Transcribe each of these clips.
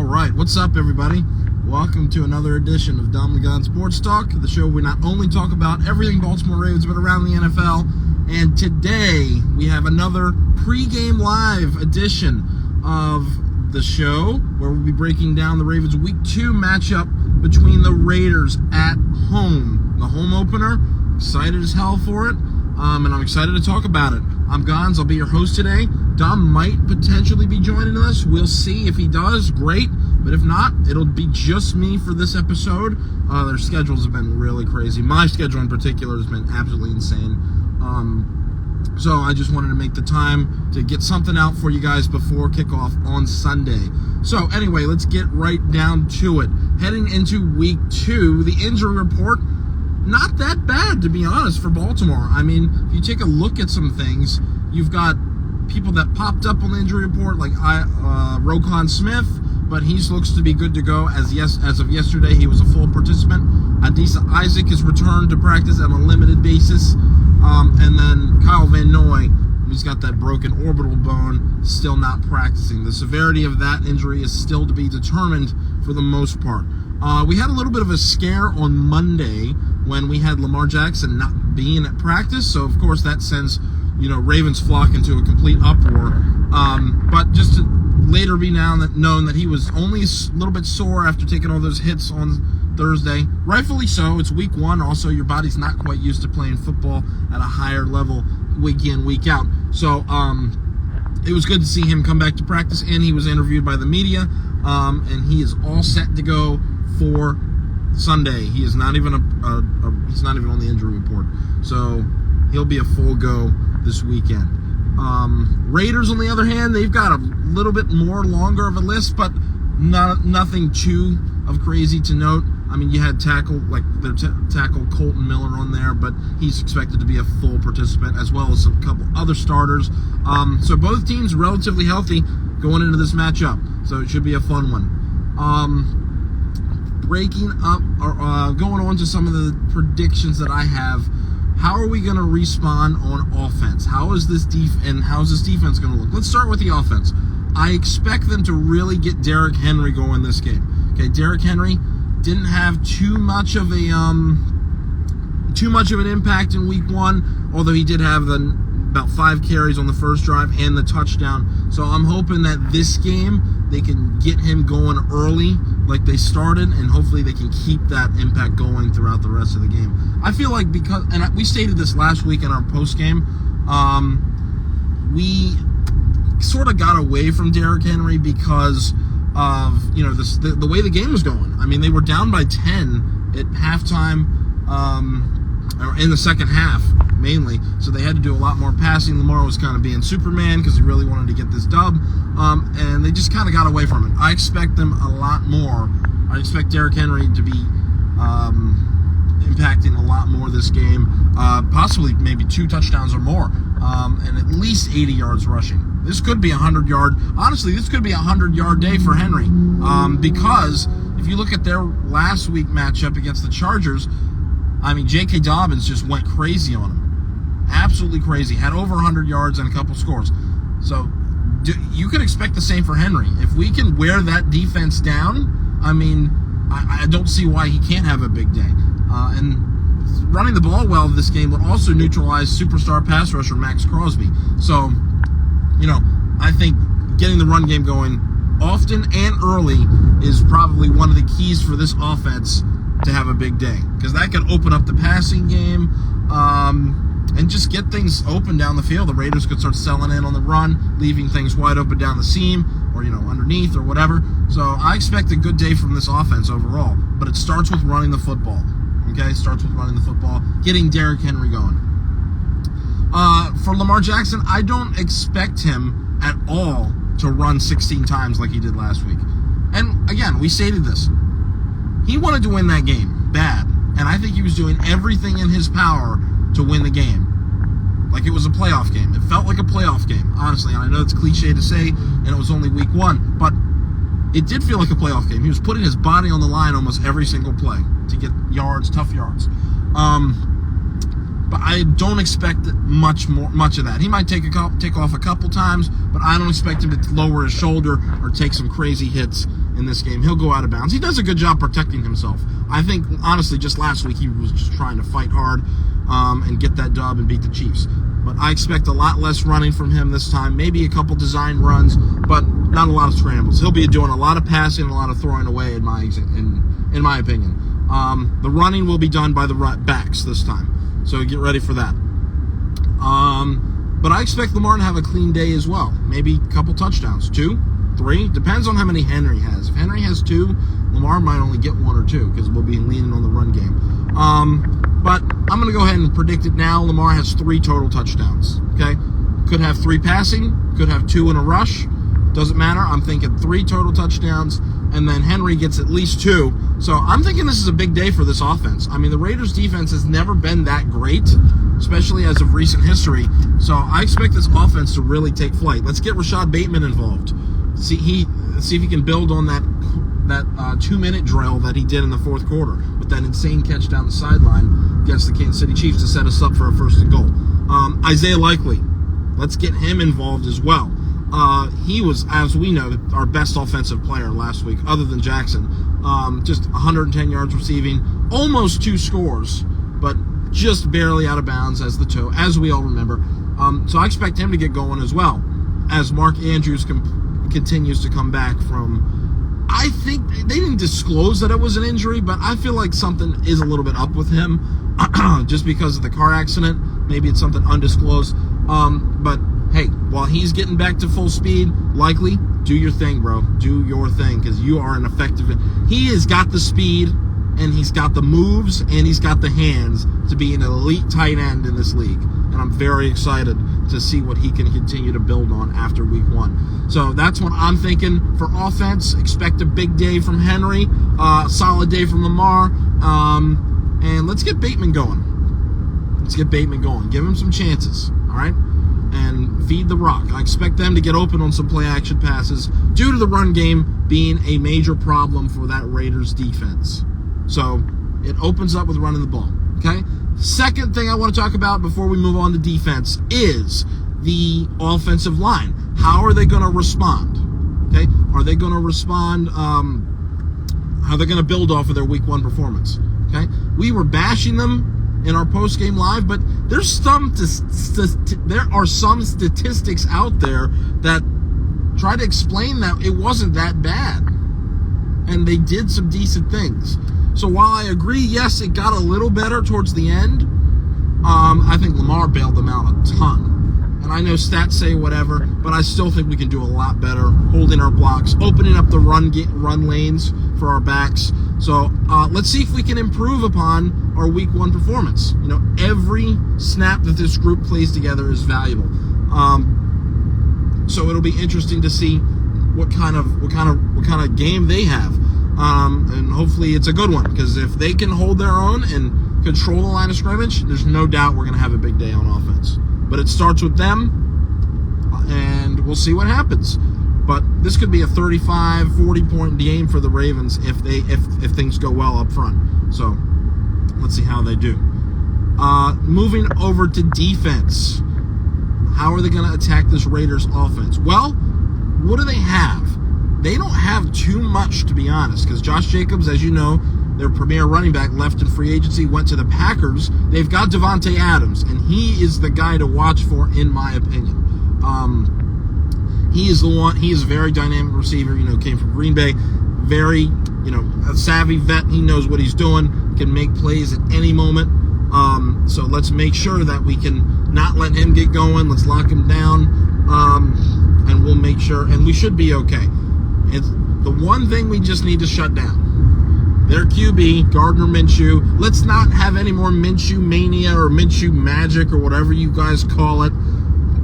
right, what's up, everybody? Welcome to another edition of Gonz Sports Talk, the show where we not only talk about everything Baltimore Ravens, but around the NFL. And today, we have another pregame live edition of the show, where we'll be breaking down the Ravens Week 2 matchup between the Raiders at home. The home opener. Excited as hell for it, and I'm excited to talk about it. I'm Gonz. I'll be your host today. Dom might potentially be joining us. We'll see. If he does, great. But if not, it'll be just me for this episode. Their schedules have been really crazy. My schedule in particular has been absolutely insane. So I just wanted to make the time to get something out for you guys before kickoff on Sunday. So anyway, let's get right down to it. Heading into Week 2, the injury report, not that bad, to be honest, for Baltimore. I mean, if you take a look at some things, you've got people that popped up on the injury report, like Gonz Smith, but he looks to be good to go. As of yesterday, he was a full participant. Gonz IG has returned to practice on a limited basis. And then Kyle Van Noy, he's got that broken orbital bone, still not practicing. The severity of that injury is still to be determined for the most part. We had a little bit of a scare on Monday when we had Lamar Jackson not being at practice. So, of course, that sends, Ravens flock into a complete uproar. But just to later be known that he was only a little bit sore after taking all those hits on Thursday. Rightfully so. It's Week 1. Also, your body's not quite used to playing football at a higher level week in, week out. So, it was good to see him come back to practice, and he was interviewed by the media, and he is all set to go for Sunday. He is not even he's not even on the injury report, so he'll be a full go this weekend. Raiders, on the other hand, they've got a little bit more longer of a list, but nothing too of crazy to note. I mean, you had tackle Colton Miller on there, but he's expected to be a full participant, as well as a couple other starters. So both teams relatively healthy going into this matchup, so it should be a fun one. Breaking up, or going on to some of the predictions that I have. How are we going to respond on offense? How's this defense going to look? Let's start with the offense. I expect them to really get Derrick Henry going this game. Okay, Derrick Henry didn't have too much of an impact in Week 1, although he did have about 5 carries on the first drive and the touchdown. So I'm hoping that this game they can get him going early like they started, and hopefully they can keep that impact going throughout the rest of the game. I feel like we stated this last week in our post game, we sort of got away from Derrick Henry because of the way the game was going. I mean, they were down by 10 at halftime, or in the second half mainly, so they had to do a lot more passing. Lamar was kind of being Superman because he really wanted to get this dub, and they just kind of got away from it. I expect them a lot more. I expect Derrick Henry to be impacting a lot more this game, possibly maybe 2 touchdowns or more, and at least 80 yards rushing. This could be 100-yard. Honestly, this could be a 100-yard day for Henry, because if you look at their last week matchup against the Chargers, I mean, J.K. Dobbins just went crazy on him. Absolutely crazy. Had over 100 yards and a couple scores. So you could expect the same for Henry. If we can wear that defense down, I mean, I don't see why he can't have a big day. And running the ball well this game would also neutralize superstar pass rusher Max Crosby. So, I think getting the run game going often and early is probably one of the keys for this offense to have a big day, because that could open up the passing game, and just get things open down the field. The Raiders could start selling in on the run, leaving things wide open down the seam, or underneath or whatever. So I expect a good day from this offense overall, but it starts with running the football. Okay, starts with running the football, getting Derrick Henry going. For Lamar Jackson, I don't expect him at all to run 16 times like he did last week. And again, we stated this. He wanted to win that game bad, and I think he was doing everything in his power to win the game. Like it was a playoff game. It felt like a playoff game, honestly. And I know it's cliche to say, and it was only Week 1, but it did feel like a playoff game. He was putting his body on the line almost every single play to get yards, tough yards. but I don't expect much of that. He might take off a couple times, but I don't expect him to lower his shoulder or take some crazy hits in this game. He'll go out of bounds. He does a good job protecting himself. I think, honestly, just last week he was just trying to fight hard and get that dub and beat the Chiefs. But I expect a lot less running from him this time. Maybe a couple design runs, but not a lot of scrambles. He'll be doing a lot of passing and a lot of throwing away, in my opinion. The running will be done by the backs this time, so get ready for that. But I expect Lamar to have a clean day as well. Maybe a couple touchdowns, 2, 3, depends on how many Henry has. If Henry has 2, Lamar might only get 1 or 2 because we'll be leaning on the run game. But I'm going to go ahead and predict it now. Lamar has 3 total touchdowns. Okay, could have 3 passing, could have 2 in a rush. Doesn't matter. I'm thinking 3 total touchdowns, and then Henry gets at least 2. So I'm thinking this is a big day for this offense. I mean, the Raiders' defense has never been that great, especially as of recent history. So I expect this offense to really take flight. Let's get Rashad Bateman involved. See if he can build on that 2-minute drill that he did in the fourth quarter with that insane catch down the sideline against the Kansas City Chiefs to set us up for a 1st and goal. Isaiah Likely, let's get him involved as well. He was, as we know, our best offensive player last week, other than Jackson. Just 110 yards receiving, almost 2 scores, but just barely out of bounds as the toe, as we all remember. So I expect him to get going as well, as Mark Andrews continues to come back from, I think they didn't disclose that it was an injury, but I feel like something is a little bit up with him just because of the car accident. Maybe it's something undisclosed. But hey, while he's getting back to full speed, Likely, do your thing, bro. Do your thing, because you are an effective. He has got the speed, and he's got the moves, and he's got the hands to be an elite tight end in this league. And I'm very excited to see what he can continue to build on after week 1. So that's what I'm thinking for offense. Expect a big day from Henry, solid day from Lamar, and let's get Bateman going. Give him some chances, all right? And feed the rock. I expect them to get open on some play-action passes due to the run game being a major problem for that Raiders defense. So it opens up with running the ball, okay? Second thing I want to talk about before we move on to defense is the offensive line. How are they going to respond? Okay? Are they going to respond? How are they going to build off of their week 1 performance? Okay? We were bashing them in our post-game live, but there are some statistics out there that try to explain that it wasn't that bad. And they did some decent things. So while I agree, yes, it got a little better towards the end, I think Lamar bailed them out a ton. And I know stats say whatever, but I still think we can do a lot better holding our blocks, opening up the run lanes for our backs. So let's see if we can improve upon our week 1 performance. You know, every snap that this group plays together is valuable. So it'll be interesting to see what kind of game they have. And hopefully it's a good one, because if they can hold their own and control the line of scrimmage, there's no doubt we're going to have a big day on offense. But it starts with them, and we'll see what happens. But this could be a 35, 40-point game for the Ravens if things go well up front. So let's see how they do. Moving over to defense. How are they going to attack this Raiders offense? Well, what do they have? They don't have too much, to be honest, because Josh Jacobs, as you know, their premier running back, left in free agency, went to the Packers. They've got Devontae Adams, and he is the guy to watch for, in my opinion. He is the one. He is a very dynamic receiver. You know, came from Green Bay, very, a savvy vet. He knows what he's doing. Can make plays at any moment. So let's make sure that we can not let him get going. Let's lock him down, and we'll make sure. And we should be okay. It's the one thing we just need to shut down. Their QB, Gardner Minshew. Let's not have any more Minshew mania or Minshew magic or whatever you guys call it,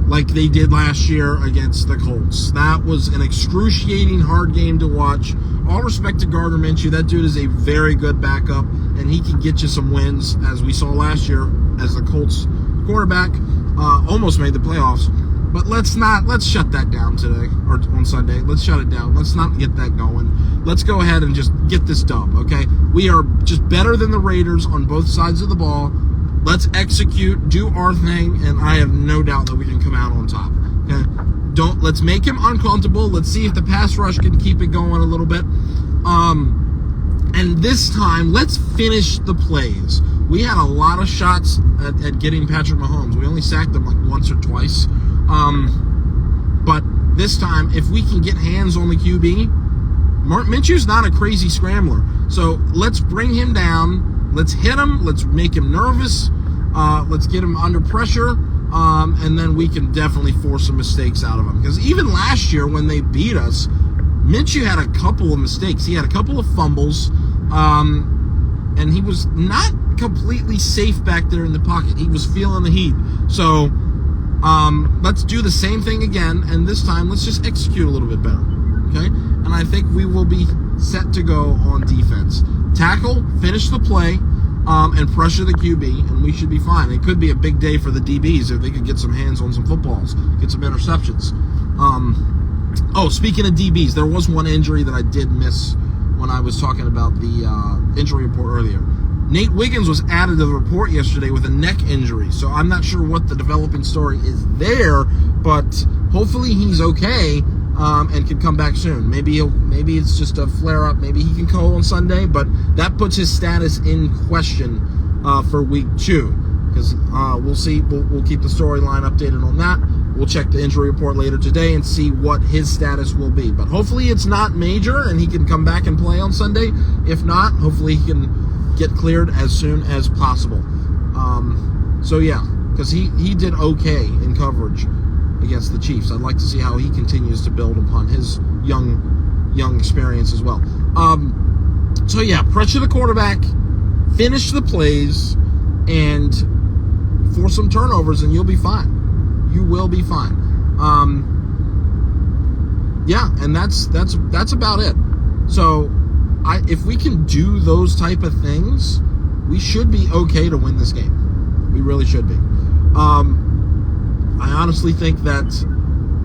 like they did last year against the Colts. That was an excruciating hard game to watch. All respect to Gardner Minshew. That dude is a very good backup, and he can get you some wins, as we saw last year as the Colts quarterback almost made the playoffs. But let's shut that down today, or on Sunday. Let's shut it down. Let's not get that going. Let's go ahead and just get this dub, okay? We are just better than the Raiders on both sides of the ball. let's execute, do our thing, and I have no doubt that we can come out on top. Okay? Let's make him uncomfortable. Let's see if the pass rush can keep it going a little bit. And this time, let's finish the plays. We had a lot of shots at getting Patrick Mahomes. We only sacked him like once or twice. But this time, if we can get hands on the QB, Minshew's not a crazy scrambler. So let's bring him down. Let's hit him. Let's make him nervous. Let's get him under pressure. And then we can definitely force some mistakes out of him. Because even last year when they beat us, Minshew had a couple of mistakes. He had a couple of fumbles, and he was not completely safe back there in the pocket. He was feeling the heat. So let's do the same thing again, and this time let's just execute a little bit better, okay? And I think we will be set to go on defense. Tackle, finish the play, and pressure the QB, and we should be fine. It could be a big day for the DBs if they could get some hands on some footballs, get some interceptions. Oh, speaking of DBs, there was one injury that I did miss when I was talking about the injury report earlier. Nate Wiggins was added to the report yesterday with a neck injury, so I'm not sure what the developing story is there, but hopefully he's okay and can come back soon. Maybe it's just a flare-up. Maybe he can go on Sunday, but that puts his status in question for week 2, because we'll see. We'll keep the storyline updated on that. We'll check the injury report later today and see what his status will be. But hopefully it's not major and he can come back and play on Sunday. If not, hopefully he can get cleared as soon as possible. So yeah, because he did okay in coverage against the Chiefs. I'd like to see how he continues to build upon his young experience as well. So yeah, pressure the quarterback, finish the plays, and force some turnovers, and you'll be fine. You will be fine. Yeah, and that's about it. So, if we can do those type of things, we should be okay to win this game. We really should be. I honestly think that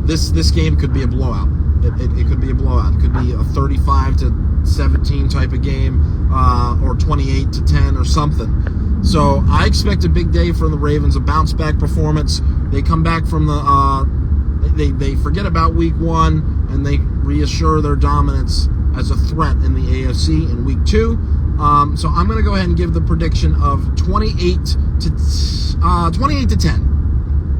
this game could be a blowout. It could be a blowout. It could be a 35-17 type of game, or 28-10 or something. So I expect a big day from the Ravens, a bounce-back performance. They come back from the they forget about week 1, and they reassure their dominance as a threat in the AFC in week 2. So I'm going to go ahead and give the prediction of 28-10.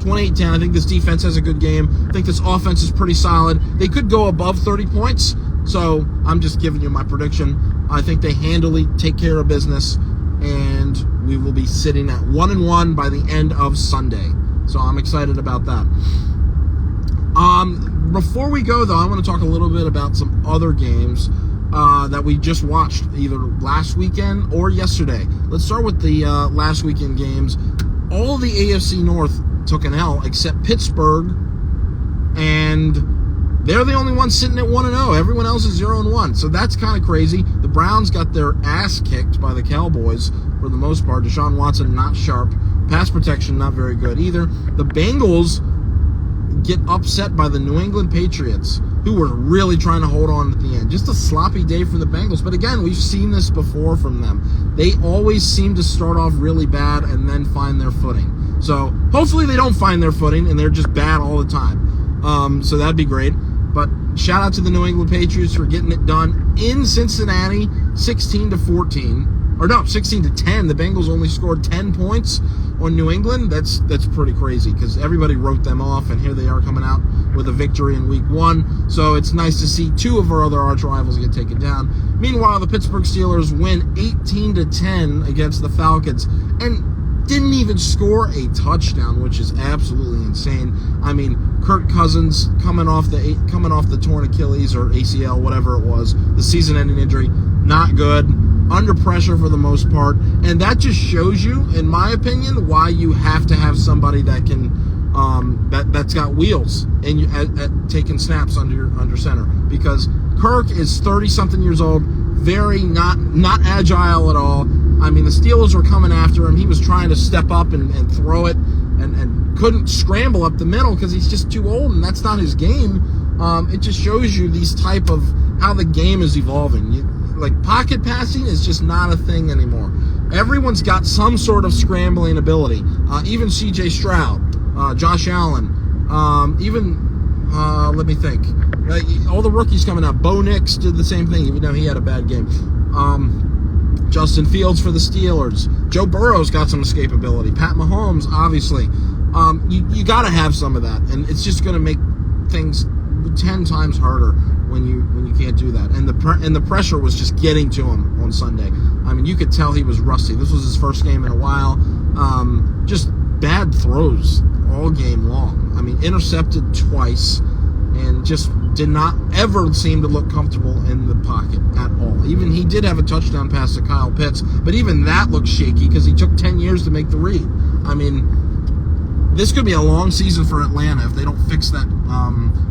28-10. I think this defense has a good game. I think this offense is pretty solid. They could go above 30 points, so I'm just giving you my prediction. I think they handily take care of business, and we will be sitting at 1-1 by the end of Sunday. So I'm excited about that. Before we go, though, I want to talk a little bit about some other games that we just watched, either last weekend or yesterday. Let's start with the last weekend games. All the AFC North took an L except Pittsburgh, and they're the only ones sitting at 1-0. Everyone else is 0-1. So that's kind of crazy. The Browns got their ass kicked by the Cowboys for the most part. Deshaun Watson not sharp. Pass protection not very good either. The Bengals get upset by the New England Patriots, who were really trying to hold on at the end. Just a sloppy day for the Bengals. But again, we've seen this before from them. They always seem to start off really bad and then find their footing. So hopefully they don't find their footing and they're just bad all the time. So that'd be great. But shout out to the New England Patriots for getting it done in Cincinnati, 16-14. Or no, 16-10. The Bengals only scored 10 points on New England. That's pretty crazy because everybody wrote them off, and here they are coming out with a victory in week 1. So it's nice to see 2 of our other arch rivals get taken down. Meanwhile, the Pittsburgh Steelers win 18-10 against the Falcons and didn't even score a touchdown, which is absolutely insane. I mean, Kirk Cousins coming off the torn Achilles or ACL, whatever it was, the season-ending injury, not good. Under pressure for the most part, and that just shows you, in my opinion, why you have to have somebody that can that's got wheels and at taking snaps under center, because Kirk is 30-something years old, very not agile at all. I mean, the Steelers were coming after him. He was trying to step up and throw it, and couldn't scramble up the middle because he's just too old, and that's not his game. It just shows you these type of how the game is evolving. Like, pocket passing is just not a thing anymore. everyone's got some sort of scrambling ability. Even C.J. Stroud, Josh Allen, let me think. All the rookies coming out. Bo Nix did the same thing, even though he had a bad game. Justin Fields for the Steelers. Joe Burrow's got some escapability. Pat Mahomes, obviously. You got to have some of that, and it's just going to make things 10 times harder when you can't do that. And the pressure was just getting to him on Sunday. I mean, you could tell he was rusty. This was his first game in a while. Just bad throws all game long. I mean, intercepted twice, and just did not ever seem to look comfortable in the pocket at all. Even he did have a touchdown pass to Kyle Pitts, but even that looked shaky because he took 10 years to make the read. I mean, this could be a long season for Atlanta if they don't fix that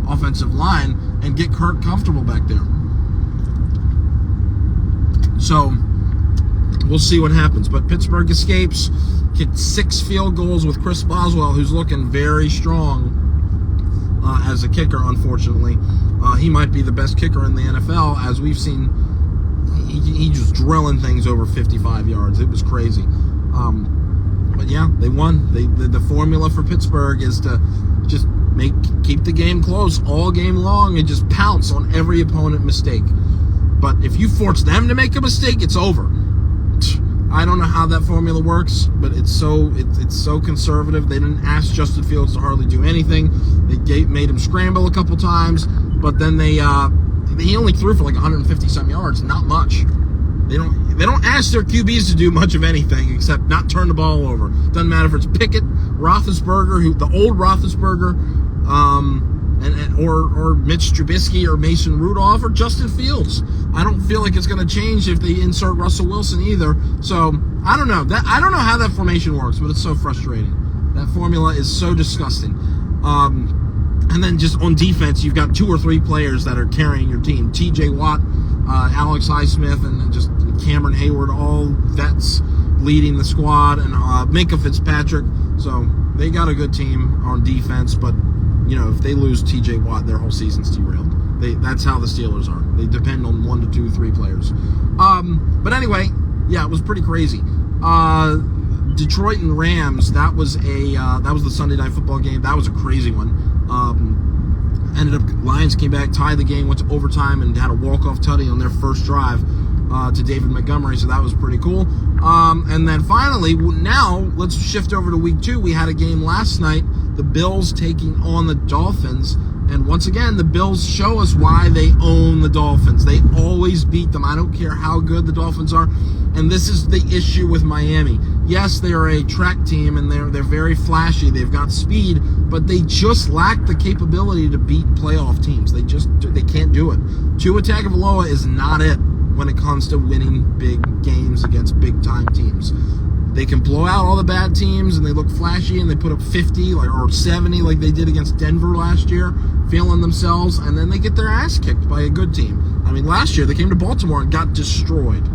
offensive line and get Kirk comfortable back there. So we'll see what happens. But Pittsburgh escapes, hit 6 field goals with Chris Boswell, who's looking very strong as a kicker, unfortunately. He might be the best kicker in the NFL, as we've seen. He just drilling things over 55 yards. It was crazy. But yeah, they won. The formula for Pittsburgh is to just keep the game close all game long and just pounce on every opponent mistake. But if you force them to make a mistake, it's over. I don't know how that formula works, but it's so conservative. They didn't ask Justin Fields to hardly do anything. They made him scramble a couple times, but then he only threw for like 150-some yards, not much. They don't ask their QBs to do much of anything except not turn the ball over. Doesn't matter if it's Pickett, Roethlisberger, the old Roethlisberger, or Mitch Trubisky or Mason Rudolph or Justin Fields. I don't feel like it's going to change if they insert Russell Wilson either. So I don't know. I don't know how that formation works, but it's so frustrating. That formula is so disgusting. And then just on defense, you've got 2 or 3 players that are carrying your team. T.J. Watt, Alex Highsmith, and just Cameron Hayward, all vets leading the squad, and Minkah Fitzpatrick. So they got a good team on defense, but if they lose T.J. Watt, their whole season's derailed. That's how the Steelers are. They depend on 1 to 2, 3 players. But anyway, yeah, it was pretty crazy. Detroit and Rams. That was the Sunday Night Football game. That was a crazy one. Lions came back, tied the game, went to overtime, and had a walk-off tutty on their first drive to David Montgomery. So that was pretty cool. And then finally, now let's shift over to week 2. We had a game last night. The Bills taking on the Dolphins. And once again, the Bills show us why they own the Dolphins. They always beat them. I don't care how good the Dolphins are. And this is the issue with Miami. Yes, they are a track team, and they're very flashy. They've got speed, but they just lack the capability to beat playoff teams. They can't do it. Tua Tagovailoa is not it when it comes to winning big games against big-time teams. They can blow out all the bad teams, and they look flashy, and they put up 50 or 70 like they did against Denver last year, feeling themselves, and then they get their ass kicked by a good team. I mean, last year they came to Baltimore and got destroyed.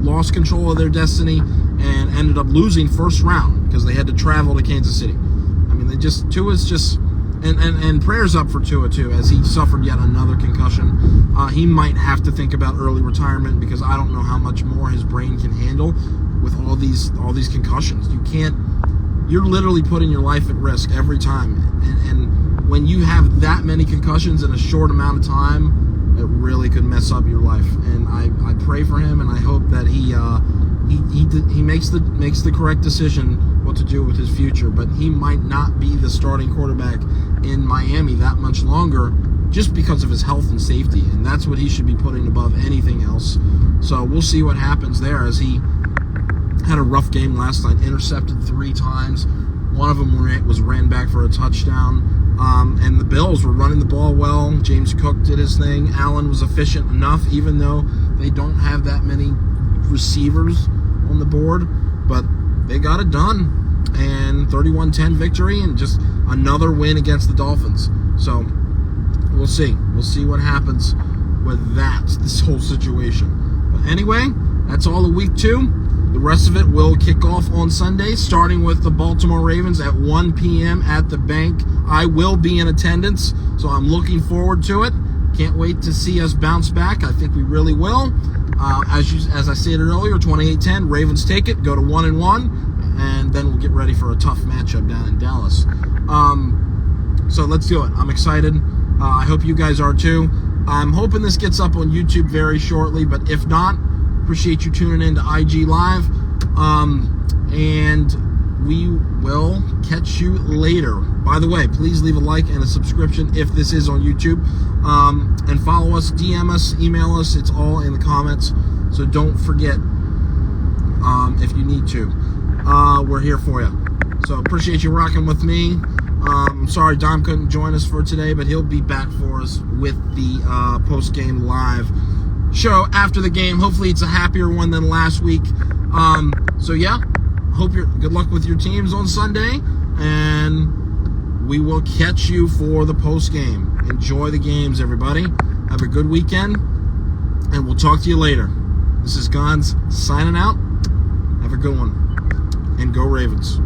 Lost control of their destiny and ended up losing first round because they had to travel to Kansas City. I mean, Tua's just... And prayers up for Tua, too, as he suffered yet another concussion. He might have to think about early retirement because I don't know how much more his brain can handle with all these concussions. You're literally putting your life at risk every time. And when you have that many concussions in a short amount of time, it really could mess up your life. And I pray for him, and I hope that he makes the correct decision what to do with his future. But he might not be the starting quarterback in Miami that much longer just because of his health and safety, and that's what he should be putting above anything else. So we'll see what happens there, as he had a rough game last night, intercepted 3 times. One of them was ran back for a touchdown. And the Bills were running the ball well. James Cook did his thing. Allen was efficient enough, even though they don't have that many receivers on the board. But they got it done. And 31-10 victory, and just another win against the Dolphins. So we'll see. We'll see what happens with this whole situation. But anyway, that's all of week 2. The rest of it will kick off on Sunday, starting with the Baltimore Ravens at 1 p.m. at the Bank. I will be in attendance, so I'm looking forward to it. Can't wait to see us bounce back. I think we really will. As I stated earlier, 28-10, Ravens take it, go to 1-1, and then we'll get ready for a tough matchup down in Dallas. So let's do it. I'm excited. I hope you guys are too. I'm hoping this gets up on YouTube very shortly, but if not, appreciate you tuning in to IG Live. And we will catch you later. By the way, please leave a like and a subscription if this is on YouTube. And follow us, DM us, email us. It's all in the comments. So don't forget if you need to. We're here for you. So appreciate you rocking with me. Sorry Dom couldn't join us for today, but he'll be back for us with the post-game live show after the game. Hopefully it's a happier one than last week. So yeah, good luck with your teams on Sunday, and we will catch you for the post-game. Enjoy the games, everybody. Have a good weekend, and we'll talk to you later. This is Gonz signing out. Have a good one, and go Ravens.